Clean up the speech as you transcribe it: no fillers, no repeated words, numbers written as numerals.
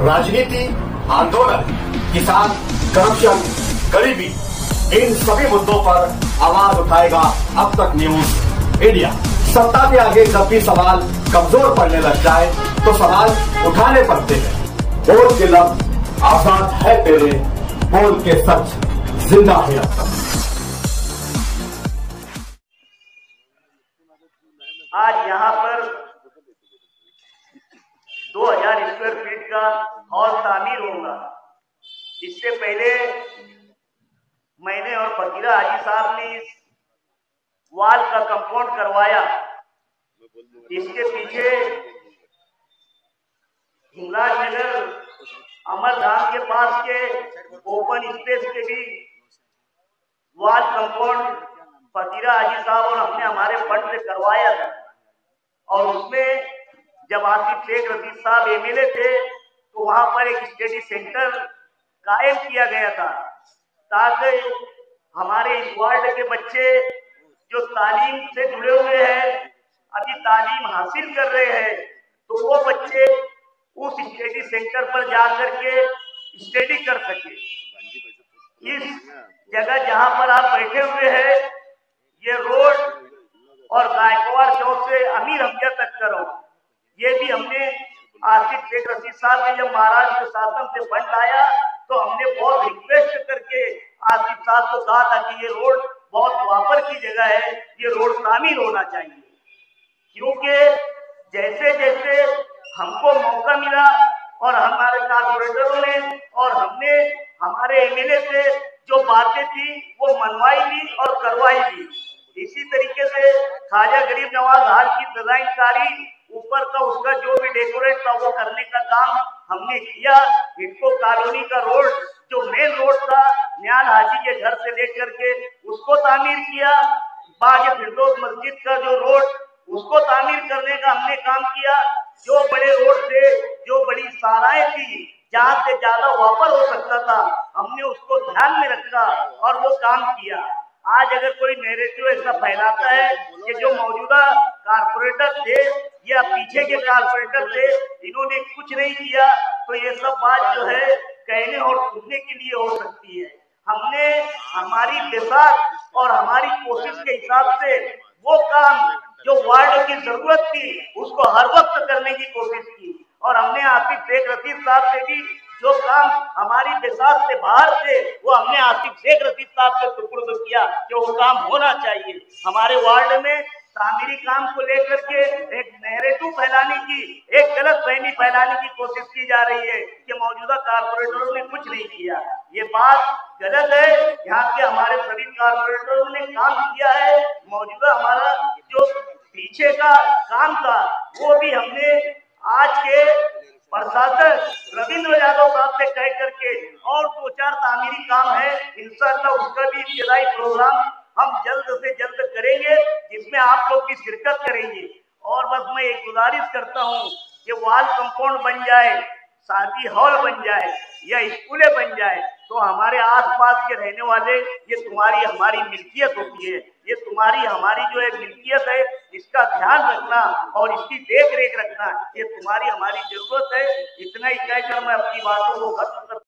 राजनीति, आंदोलन, किसान, करप्शन, गरीबी, इन सभी मुद्दों पर आवाज उठाएगा अब तक न्यूज इंडिया। सत्ता के आगे जब भी सवाल कमजोर पड़ने लग जाए तो सवाल उठाने पड़ते हैं। बोल के लफ्ज आजाद है तेरे, बोल के सच जिंदा है अब तक। आज यहाँ पर 2000 स्क्वायर फीट का हॉल तामीर होगा। इससे पहले मैंने और फकीरा हाजी साहब ने इस वाल का कंपाउंड करवाया। इसके पीछे हिंगलाज नगर अमरधाम के पास के ओपन स्पेस के भी वाल कंपाउंड फकीरा हाजी साहब और हमने हमारे फंड से करवाया था। और उसमें जब आसिफ शेख रशीद साहब एमएलए थे तो वहां पर एक स्टडी सेंटर कायम किया गया था ताकि हमारे इस वार्ड के बच्चे जो तालीम से जुड़े हुए हैं, अभी तालीम हासिल कर रहे हैं, तो वो बच्चे उस स्टडी सेंटर पर जाकर के स्टडी कर सके। इस जगह जहां पर आप बैठे हुए हैं, ये रोड और गायकवाड़ चौक से अमीर हमजा तक का रोड, ये भी हमने आसिफ शेख रशीद साहब ने जब महाराष्ट्र शासन से फंड लाया तो हमने बहुत रिक्वेस्ट करके आसिफ साहब को कहा था कि ये रोड बहुत वापर की जगह है, ये रोड तामीर होना चाहिए। क्योंकि जैसे जैसे हमको मौका मिला और हमारे कारपोरेटरों ने और हमने हमारे एमएलए से जो बातें थी वो मनवाई भी और करवाई भी। इसी तरीके से ख्वाजा गरीब नवाज हाल की डिजाइनकारी ऊपर का उसका जो भी डेकोरेट था वो करने का काम हमने किया। इनको कॉलोनी का रोड जो मेन रोड था न्याल हाजी के घर से लेकर के उसको तामीर किया। बाग फिरदौस मस्जिद का जो रोड उसको तामीर करने का हमने काम किया। जो बड़े रोड थे, जो बड़ी शाखाएं थी, जहां से ज्यादा वापर हो सकता था, हमने उसको ध्यान में रखा और वो काम किया। आज अगर कोई नैरेटिव ऐसा फैलाता है कि जो मौजूदा कारपोरेटर थे या पीछे के कारपोरेटर थे इन्होंने कुछ नहीं किया, तो ये सब बात जो है कहने और सुनने के लिए हो सकती है। हमने हमारी बेसात और हमारी कोशिश के हिसाब से वो काम जो वार्ड की जरूरत थी उसको हर वक्त करने की कोशिश की। और हमने आसिफ शेख रशीद साहब से भी जो काम हमारी बेसात से बाहर थे वो हमने आसिफ शेख रशीद साहब से सुपुर्द किया कि वो काम होना चाहिए। हमारे वार्ड में तामीरी काम को लेकर के एक नैरेटिव फैलाने की, एक गलत फहमी फैलाने की कोशिश की जा रही है कि मौजूदा कारपोरेटरों ने कुछ नहीं किया। ये बात गलत है। यहाँ के हमारे सभी कारपोरेटरों ने काम किया है। मौजूदा हमारा जो पीछे का काम था वो भी हमने आज के प्रशासक रविंद्र यादव साहब से कह करके और 2-4 तामीरी काम है, इंशाअल्लाह उसका भी इब्तिदाई प्रोग्राम हम जल्द से जल्द करेंगे जिसमें आप लोग भी शिरकत करेंगे। और बस मैं एक गुजारिश करता हूँ कि वाल कंपाउंड बन जाए, शादी हॉल बन जाए या स्कूलें बन जाए तो हमारे आसपास के रहने वाले, ये तुम्हारी हमारी मिल्कियत होती है, ये तुम्हारी हमारी जो है मिल्कियत है, इसका ध्यान रखना और इसकी देख रेख रखना ये तुम्हारी हमारी जरूरत है। इतना ही कहकर मैं अपनी बातों को खत्म करता हूं।